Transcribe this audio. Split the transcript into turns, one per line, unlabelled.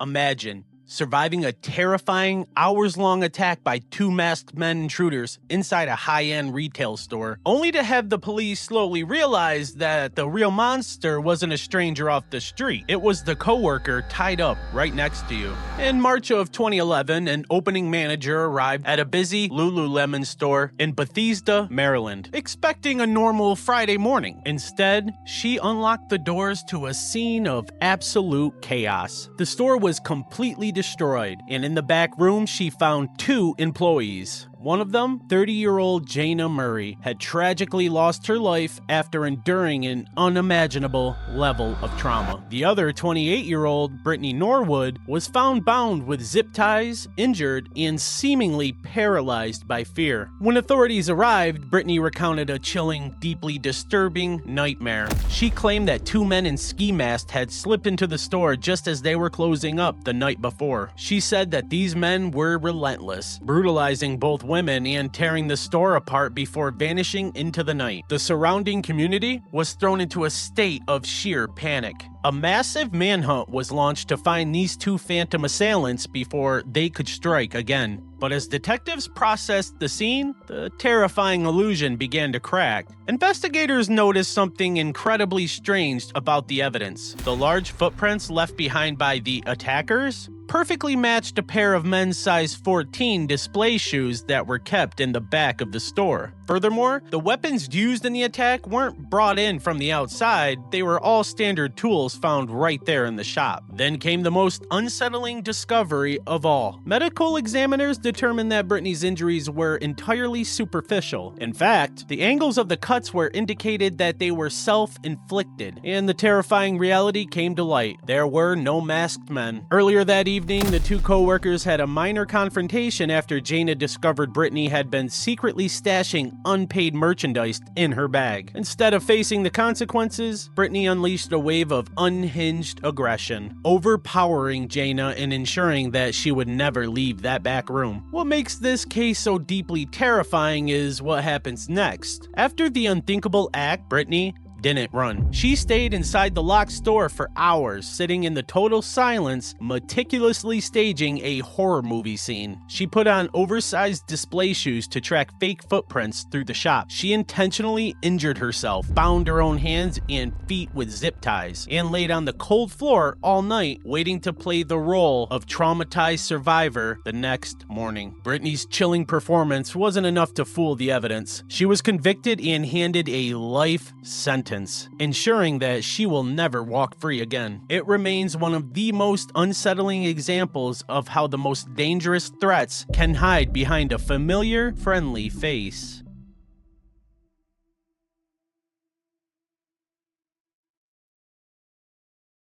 Imagine surviving a terrifying, hours-long attack by two masked men intruders inside a high-end retail store, only to have the police slowly realize that the real monster wasn't a stranger off the street. It was the coworker tied up right next to you. In March of 2011, an opening manager arrived at a busy Lululemon store in Bethesda, Maryland, expecting a normal Friday morning. Instead, she unlocked the doors to a scene of absolute chaos. The store was completely destroyed, and in the back room she found two employees. One of them, 30-year-old Jana Murray, had tragically lost her life after enduring an unimaginable level of trauma. The other, 28-year-old Brittany Norwood, was found bound with zip ties, injured, and seemingly paralyzed by fear. When authorities arrived, Brittany recounted a chilling, deeply disturbing nightmare. She claimed that two men in ski masks had slipped into the store just as they were closing up the night before. She said that these men were relentless, brutalizing both women and tearing the store apart before vanishing into the night. The surrounding community was thrown into a state of sheer panic. A massive manhunt was launched to find these two phantom assailants before they could strike again. But as detectives processed the scene, the terrifying illusion began to crack. Investigators noticed something incredibly strange about the evidence. The large footprints left behind by the attackers perfectly matched a pair of men's size 14 display shoes that were kept in the back of the store. Furthermore, the weapons used in the attack weren't brought in from the outside, they were all standard tools found right there in the shop. Then came the most unsettling discovery of all. Medical examiners determined that Brittany's injuries were entirely superficial. In fact, the angles of the cuts were indicated that they were self-inflicted, and the terrifying reality came to light. There were no masked men. Earlier that evening, the two co-workers had a minor confrontation after Jana discovered Brittany had been secretly stashing unpaid merchandise in her bag. Instead of facing the consequences, Brittany unleashed a wave of unhinged aggression, overpowering Jana and ensuring that she would never leave that back room. What makes this case so deeply terrifying is what happens next. After the unthinkable act, Brittany didn't run. She stayed inside the locked store for hours, sitting in the total silence, meticulously staging a horror movie scene. She put on oversized display shoes to track fake footprints through the shop. She intentionally injured herself, bound her own hands and feet with zip ties, and laid on the cold floor all night, waiting to play the role of traumatized survivor the next morning. Brittany's chilling performance wasn't enough to fool the evidence. She was convicted and handed a life sentence, ensuring that she will never walk free again. It remains one of the most unsettling examples of how the most dangerous threats can hide behind a familiar, friendly face.